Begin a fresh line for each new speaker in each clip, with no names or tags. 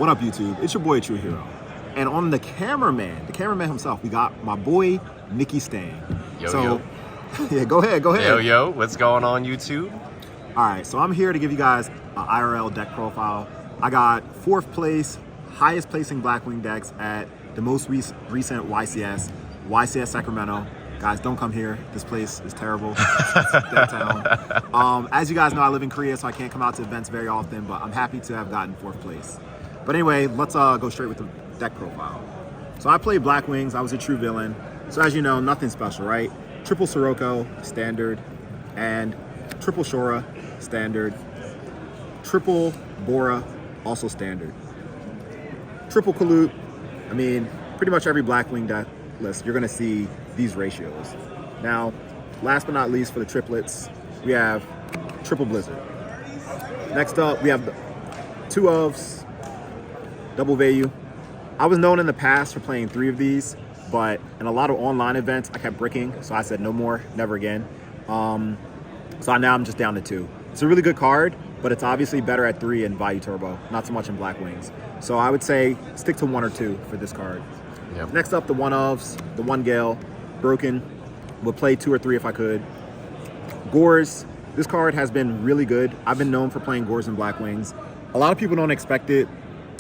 What up, YouTube? It's your boy ATrueHero. And on the cameraman himself, we got my boy Nicky Stang.
Yo.
Yeah, go ahead.
Yo, what's going on, YouTube?
All right, so I'm here to give you guys an IRL deck profile. I got 4th place, highest placing Blackwing decks at the most recent YCS Sacramento. Guys, don't come here. This place is terrible. It's downtown. As you guys know, I live in Korea, so I can't come out to events very often, but I'm happy to have gotten 4th place. But anyway, let's go straight with the deck profile. So I played Blackwings. I was a true villain. So as you know, nothing special, right? Triple Sirocco, standard, and triple Shora, standard, triple Bora, also standard. Triple Kalut, I mean, pretty much every Blackwing deck list, you're gonna see these ratios. Now, last but not least for the triplets, we have triple Blizzard. Next up, we have 2 ofs, double Vayu. I was known in the past for playing 3 of these, but in a lot of online events, I kept bricking, so I said no more, never again. So now I'm just down to 2. It's a really good card, but it's obviously better at 3 in Vayu Turbo, not so much in Blackwings. So I would say stick to 1 or 2 for this card.
Yep.
Next up, the 1 ofs, the 1 Gale, broken. Would play 2 or 3 if I could. Gores, this card has been really good. I've been known for playing Gores and Blackwings. A lot of people don't expect it.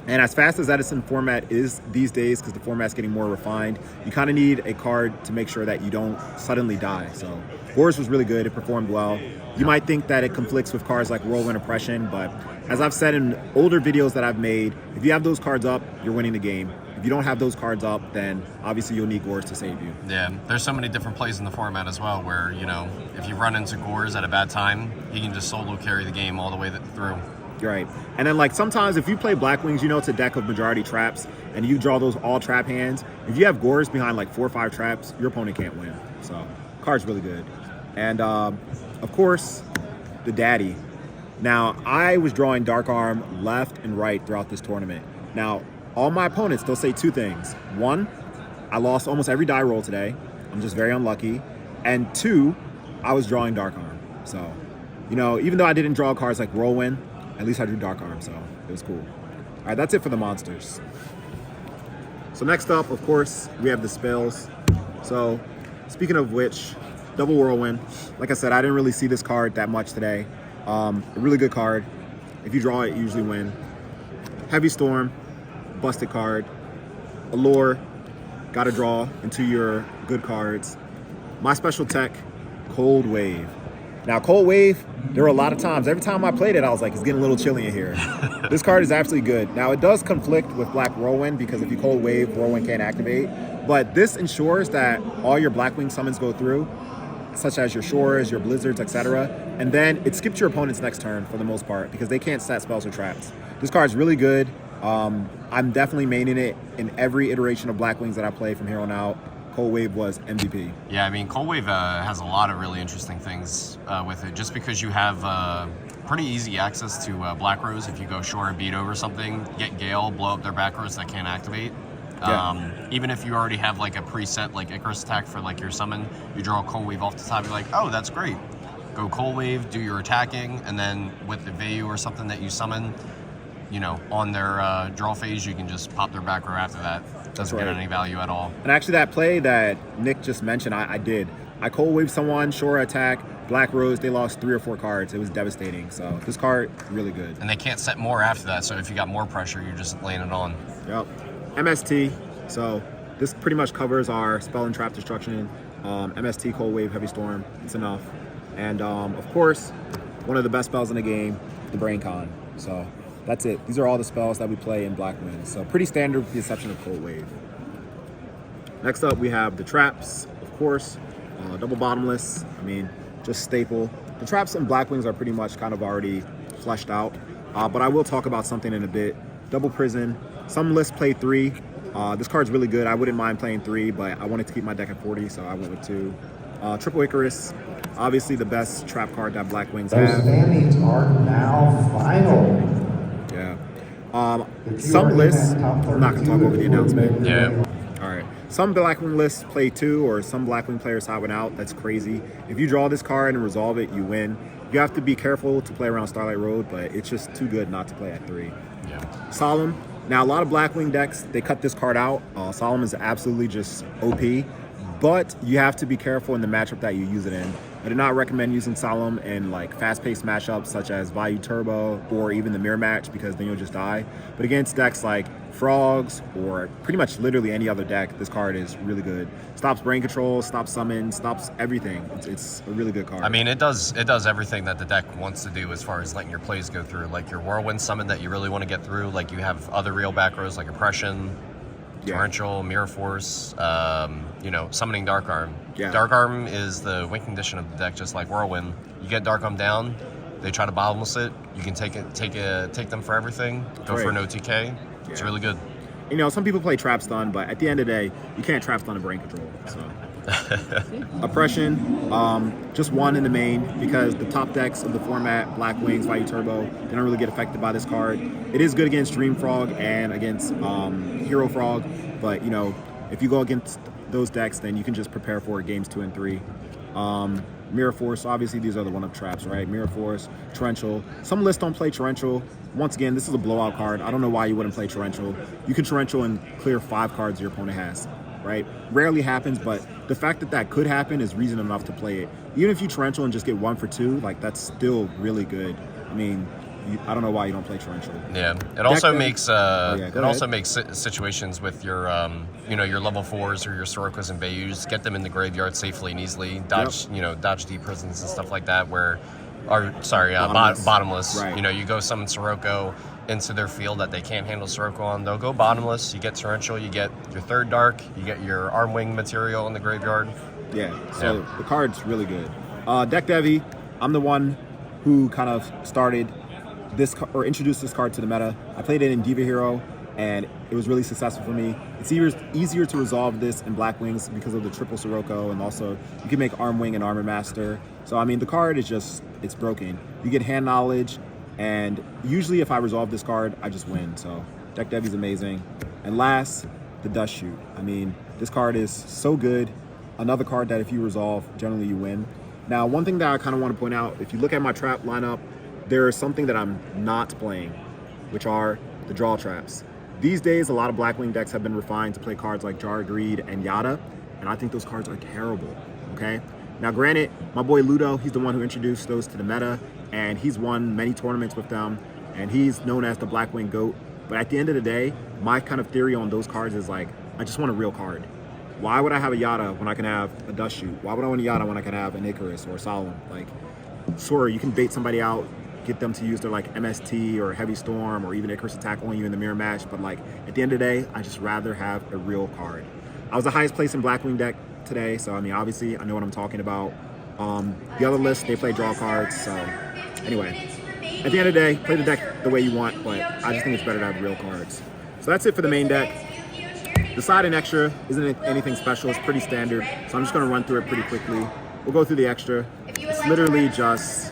And as fast as Edison format is these days, because the format's getting more refined, you kind of need a card to make sure that you don't suddenly die. So Gores was really good. It performed well. You might think that it conflicts with cards like Whirlwind Oppression, but as I've said in older videos that I've made, if you have those cards up, you're winning the game. If you don't have those cards up, then obviously you'll need Gores to save you.
Yeah, there's so many different plays in the format as well where, you know, if you run into Gores at a bad time, you can just solo carry the game all the way through.
Right. And then like sometimes if you play Blackwings, you know it's a deck of majority traps and you draw those all trap hands. If you have Gores behind like 4 or 5 traps, your opponent can't win. So card's really good. And of course, the daddy. Now I was drawing Dark Arm left and right throughout this tournament. Now all my opponents, they'll say 2 things. 1, I lost almost every die roll today. I'm just very unlucky. And 2, I was drawing Dark Arm. So, you know, even though I didn't draw cards like Whirlwind, at least I drew Dark Arm, so it was cool. All right, that's it for the monsters. So next up, of course, we have the spells. So speaking of which, double Whirlwind. Like I said, I didn't really see this card that much today. A really good card. If you draw it, you usually win. Heavy Storm, busted card. Allure, gotta draw into your good cards. My special tech, Cold Wave. Now, Cold Wave, there were a lot of times, every time I played it, I was like, it's getting a little chilly in here. This card is absolutely good. Now, it does conflict with Black Whirlwind because if you Cold Wave, Whirlwind can't activate. But this ensures that all your Blackwing summons go through, such as your Shoras, your Blizzards, etc. And then it skips your opponent's next turn for the most part because they can't set spells or traps. This card's really good. I'm definitely maining it in every iteration of Blackwings that I play from here on out. Cold Wave was MVP.
Yeah, I mean, Cold Wave has a lot of really interesting things with it, just because you have pretty easy access to Black Rose. If you go Shore, beat over something, get Gale, blow up their back rows that can't activate.
Yeah.
Even if you already have like a preset like Icarus attack for like your summon, you draw a Cold Wave off the top, you're like, oh, that's great. Go Cold Wave, do your attacking, and then with the Vayu or something that you summon, you know, on their draw phase, you can just pop their back row after that. Doesn't get any value at all.
And actually that play that Nick just mentioned, I did. I Cold Wave someone, Shore attack, Black Rose, they lost 3 or 4 cards. It was devastating. So this card, really good.
And they can't set more after that, so if you got more pressure, you're just laying it on.
Yep. MST, so this pretty much covers our spell and trap destruction. MST, Cold Wave, Heavy Storm, it's enough. And of course, one of the best spells in the game, the Brain Con. So that's it. These are all the spells that we play in Blackwing. So pretty standard with the exception of Cold Wave. Next up, we have the traps, of course. Double bottomless, I mean, just staple. The traps in Blackwings are pretty much kind of already fleshed out. But I will talk about something in a bit. Double prison. Some lists play 3. This card's really good. I wouldn't mind playing 3, but I wanted to keep my deck at 40, so I went with 2. Triple Icarus, obviously the best trap card that Blackwings have.
Those standings are now final.
Yeah. Some lists, I'm not going to talk over the announcement.
Yeah.
All right. Some Blackwing lists play 2, or some Blackwing players side one out. That's crazy. If you draw this card and resolve it, you win. You have to be careful to play around Starlight Road, but it's just too good not to play at 3.
Yeah.
Solemn, Now, a lot of Blackwing decks, they cut this card out. Solemn is absolutely just OP, but you have to be careful in the matchup that you use it in. I do not recommend using Solemn in like fast-paced matchups such as YCS or even the mirror match, because then you'll just die. But against decks like Frogs or pretty much literally any other deck, this card is really good. Stops brain control, stops summon, stops everything. It's a really good card.
I mean, it does everything that the deck wants to do as far as letting your plays go through. Like your Whirlwind summon that you really want to get through. Like you have other real back rows like Oppression, Torrential, Mirror Force, summoning Dark Arm.
Yeah.
Dark Arm is the win condition of the deck, just like Whirlwind. You get Dark Arm down, they try to bottomless it. You can take them for everything. Go for an OTK. It's really good.
Some people play Trap Stun, but at the end of the day, you can't Trap Stun a brain control. So, Oppression, just one in the main, because the top decks of the format, Blackwings, YCS, they don't really get affected by this card. It is good against Dream Frog and against Hero Frog, but if you go against those decks, then you can just prepare for games 2 and 3. Mirror Force, obviously these are the one-up traps, right? Mirror Force, Torrential. Some lists don't play Torrential. Once again, this is a blowout card. I don't know why you wouldn't play Torrential. You can Torrential and clear 5 cards your opponent has, right? Rarely happens, but the fact that could happen is reason enough to play it. Even if you Torrential and just get 1 for 2, like that's still really good. I mean, I don't know why you don't play Torrential.
Yeah, it also makes situations with your your level 4s or your Sorokas and Bayous, get them in the graveyard safely and easily. Dodge deep prisons and stuff like that. Bottomless.
Right.
You go summon Sirocco into their field that they can't handle Sirocco on. They'll go bottomless. You get Torrential. You get your 3rd Dark. You get your Armwing material in the graveyard.
Yeah. So the card's really good. Deck Devi, I'm the one who kind of started this or introduced this card to the meta. I played it in YCS, and it was really successful for me. It's easier to resolve this in Blackwings because of the triple Sirocco, and also you can make Armwing and Armor Master. So I mean, the card is it's broken. You get hand knowledge, and usually if I resolve this card, I just win. So Deck Devi's amazing. And last, the Dust Shoot. I mean, this card is so good. Another card that if you resolve, generally you win. Now, one thing that I kind of want to point out, if you look at my trap lineup, there is something that I'm not playing, which are the draw traps. These days, a lot of Blackwing decks have been refined to play cards like Jar Greed and Yada, and I think those cards are terrible, okay? Now, granted, my boy Ludo, he's the one who introduced those to the meta, and he's won many tournaments with them, and he's known as the Blackwing GOAT. But at the end of the day, my kind of theory on those cards is like, I just want a real card. Why would I have a Yada when I can have a Dust Shoot? Why would I want a Yada when I can have an Icarus or a Solemn? Like, sure, you can bait somebody out, get them to use their like MST or Heavy Storm or even Icarus attack on you in the mirror match, but like at the end of the day, I just rather have a real card. I was the highest place in Blackwing deck today, so I mean, obviously I know what I'm talking about. The other list, they play draw cards, so anyway, at the end of the day, play the deck the way you want, but I just think it's better to have real cards. So that's it for the main deck. The side and extra isn't anything special, it's pretty standard, so I'm just gonna run through it pretty quickly. We'll go through the extra. It's literally just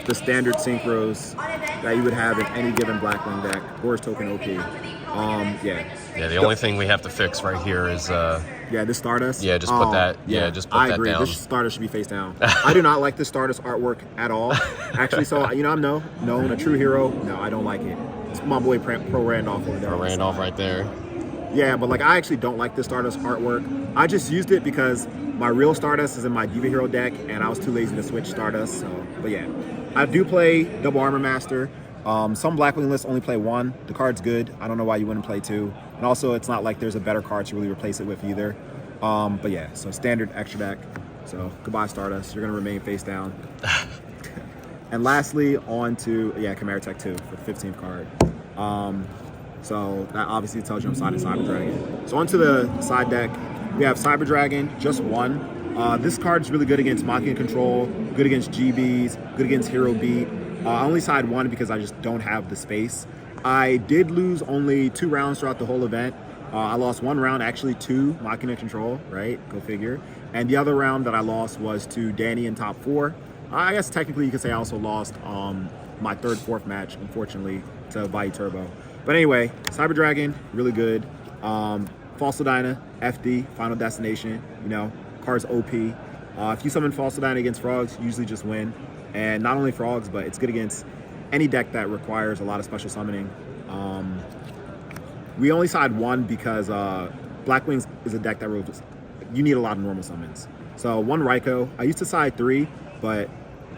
the standard synchros that you would have in any given Blackwing deck. Boris token OP.
The only thing we have to fix right here is
this Stardust.
Yeah, just put that. Yeah, just put
I
that
agree.
down.
This Stardust should be face down. I do not like this Stardust artwork at all. Actually, so I'm known a true hero. No, I don't like it. It's my boy Pro Randolph over there.
Pro Randolph right there.
Yeah, but like I actually don't like this Stardust artwork. I just used it because my real Stardust is in my YCS deck, and I was too lazy to switch Stardust. So, but yeah, I do play double Armor Master. Some Blackwing lists only play 1. The card's good. I don't know why you wouldn't play 2. And also, it's not like there's a better card to really replace it with either. But yeah, so standard extra deck. So goodbye Stardust. You're gonna remain face down. And lastly, on to Chimera Tech 2 for the 15th card. So that obviously tells you I'm siding Cyber Dragon. So onto the side deck, we have Cyber Dragon, just 1. This card is really good against Machina Control, good against GBs, good against Hero Beat. I only side 1 because I just don't have the space. I did lose only 2 rounds throughout the whole event. I lost 1 round actually to Machina Control, right? Go figure. And the other round that I lost was to Danny in top 4. I guess technically you could say I also lost my 3rd, 4th match, unfortunately, to YCS. But anyway, Cyber Dragon, really good. Falsadina, FD, Final Destination, cards OP. If you summon Falsadina against Frogs, you usually just win. And not only Frogs, but it's good against any deck that requires a lot of special summoning. We only side one because Blackwing is a deck that you need a lot of normal summons. So one Raikou. I used to side 3, but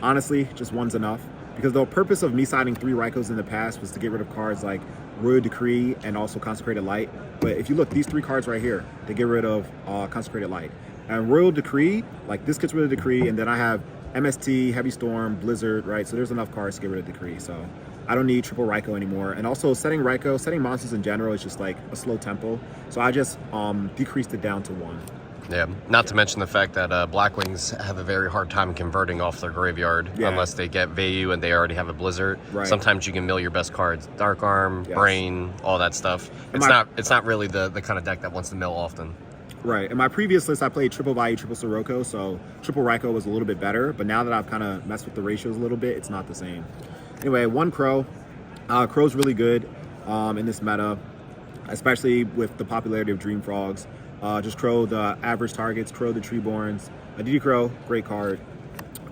honestly, just one's enough. Because the purpose of me siding 3 Raikous in the past was to get rid of cards like Royal Decree and also Consecrated Light. But if you look, these 3 cards right here, they get rid of Consecrated Light. And Royal Decree, like this gets rid of Decree, and then I have MST, Heavy Storm, Blizzard, right? So there's enough cards to get rid of Decree. So I don't need triple Raikou anymore. And also setting monsters in general is just like a slow tempo. So I just decreased it down to 1.
Yeah, not to mention the fact that Blackwings have a very hard time converting off their graveyard unless they get Vayu and they already have a Blizzard.
Right.
Sometimes you can mill your best cards, Dark Arm, Brain, all that stuff. It's not really the kind of deck that wants to mill often.
Right. In my previous list, I played triple Vayu, triple Sirocco, so triple Raikou was a little bit better. But now that I've kind of messed with the ratios a little bit, it's not the same. Anyway, 1 Crow. Crow's really good in this meta, especially with the popularity of Dream Frogs. Just Crow the average targets, Crow the Treeborns. DD Crow, great card.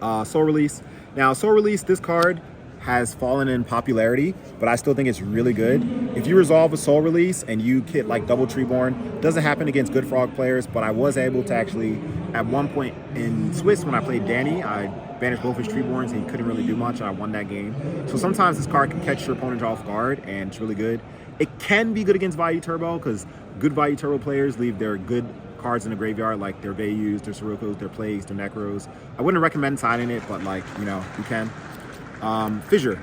Soul Release. Now, Soul Release, this card has fallen in popularity, but I still think it's really good. If you resolve a Soul Release and you hit like double Treeborn, doesn't happen against good Frog players, but I was able to actually, at one point in Swiss when I played Danny, I banished both his Treeborns and he couldn't really do much, and I won that game. So sometimes this card can catch your opponent off guard, and it's really good. It can be good against Vayu Turbo, because good Vayu Turbo players leave their good cards in the graveyard, like their Vayus, their Siroccos, their Plagues, their Necros. I wouldn't recommend siding it, but like, you know, you can. Fissure,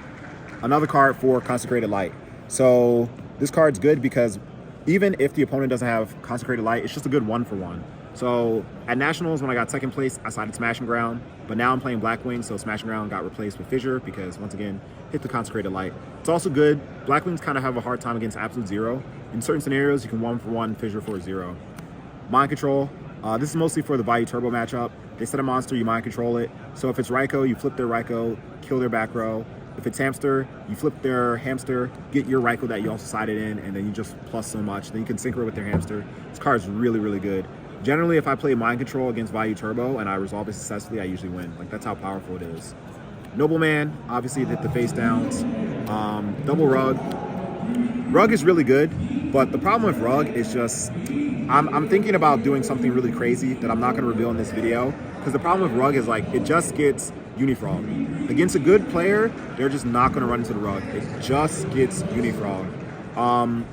another card for Consecrated Light. So this card's good because even if the opponent doesn't have Consecrated Light, it's just a good 1-for-1. So at Nationals, when I got 2nd place, I sided Smashing Ground, but now I'm playing Blackwing, so Smashing Ground got replaced with Fissure because, once again, hit the Consecrated Light. It's also good. Blackwings kind of have a hard time against Absolute Zero. In certain scenarios, you can 1-for-1 Fissure for 0. Mind Control. This is mostly for the Vayu Turbo matchup. They set a monster, you mind control it. So if it's Raikou, you flip their Raikou, kill their back row. If it's Hamster, you flip their Hamster, get your Raikou that you also sided in, and then you just plus so much. Then you can synchro with their Hamster. This card is really, really good. Generally, if I play Mind Control against Vayu Turbo and I resolve it successfully, I usually win. Like, that's how powerful it is. Nobleman, obviously hit the face downs. Double Rug. Rug is really good, but the problem with Rug is just, I'm thinking about doing something really crazy that I'm not going to reveal in this video, because the problem with Rug is like, it just gets Unifrog. Against a good player, they're just not going to run into the Rug. It just gets Unifrog.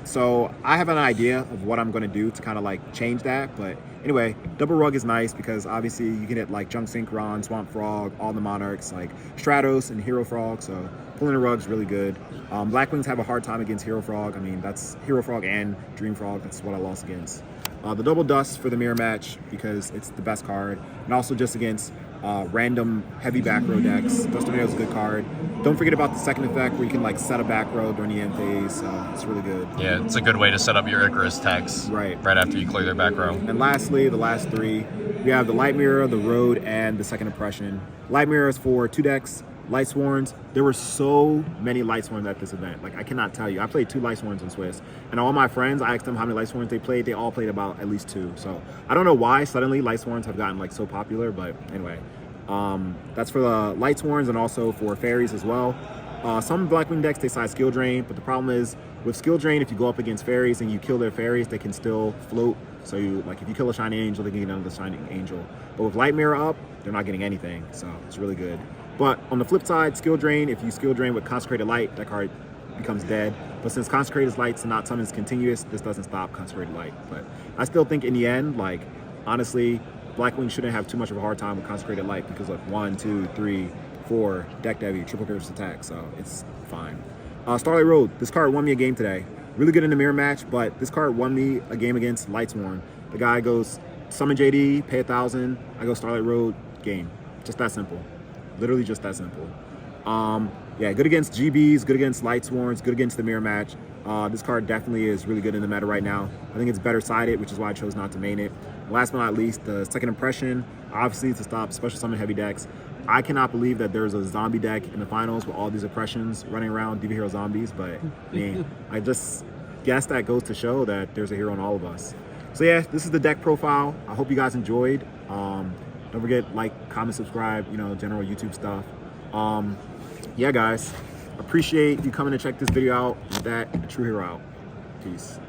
So I have an idea of what I'm going to do to kind of like change that, but anyway, double Rug is nice because obviously you can hit like Junk Synchron, Swamp Frog, all the Monarchs, like Stratos and Hero Frog, so pulling a Rug's really good. Blackwings have a hard time against Hero Frog. I mean, that's Hero Frog and Dream Frog, that's what I lost against. The double Dust for the mirror match because it's the best card, and also just against random heavy back row decks. Dust Tornado is a good card. Don't forget about the second effect where you can like set a back row during the end phase. It's really good.
Yeah, it's a good way to set up your Icarus tags right after you clear their back row.
And lastly, the last 3, we have the Light Mirror, the Road, and the Second Impression. Light Mirror is for 2 decks. Light Sworns. There were so many Light Sworns at this event. Like, I cannot tell you. I played 2 Light Sworns in Swiss. And all my friends, I asked them how many Light Sworns they played. They all played about at least 2. So I don't know why suddenly Light Sworns have gotten like so popular, but anyway. That's for the Light Sworns and also for Fairies as well. Some Blackwing decks, they side Skill Drain, but the problem is with Skill Drain, if you go up against Fairies and you kill their Fairies, they can still float. So you, like, if you kill a Shining Angel, they can get another Shining Angel. But with Light Mirror up, they're not getting anything. So it's really good. But on the flip side, Skill Drain, if you Skill Drain with Consecrated Light, that card becomes dead. But since Consecrated Light's and not summons continuous, this doesn't stop Consecrated Light. But I still think in the end, like, honestly, Blackwing shouldn't have too much of a hard time with Consecrated Light because of 1, 2, 3, 4, deck heavy, triple Curse attack, so it's fine. Starlight Road, this card won me a game today. Really good in the mirror match, but this card won me a game against Lightsworn. The guy goes, summon JD, pay 1,000, I go Starlight Road, game. Just that simple. Literally just that simple. Yeah, good against GBs, good against Lightsworns, good against the mirror match. This card definitely is really good in the meta right now. I think it's better sided, which is why I chose not to main it. Last but not least, the Second Impression, obviously to stop special summon heavy decks. I cannot believe that there's a zombie deck in the finals with all these oppressions running around, DV Hero zombies, but I mean, I just guess that goes to show that there's a hero in all of us. So yeah, this is the deck profile. I hope you guys enjoyed. Don't forget, like, comment, subscribe, you know, general YouTube stuff. Yeah, guys, Appreciate you coming to check this video out. With that, ATrueHero out. Peace.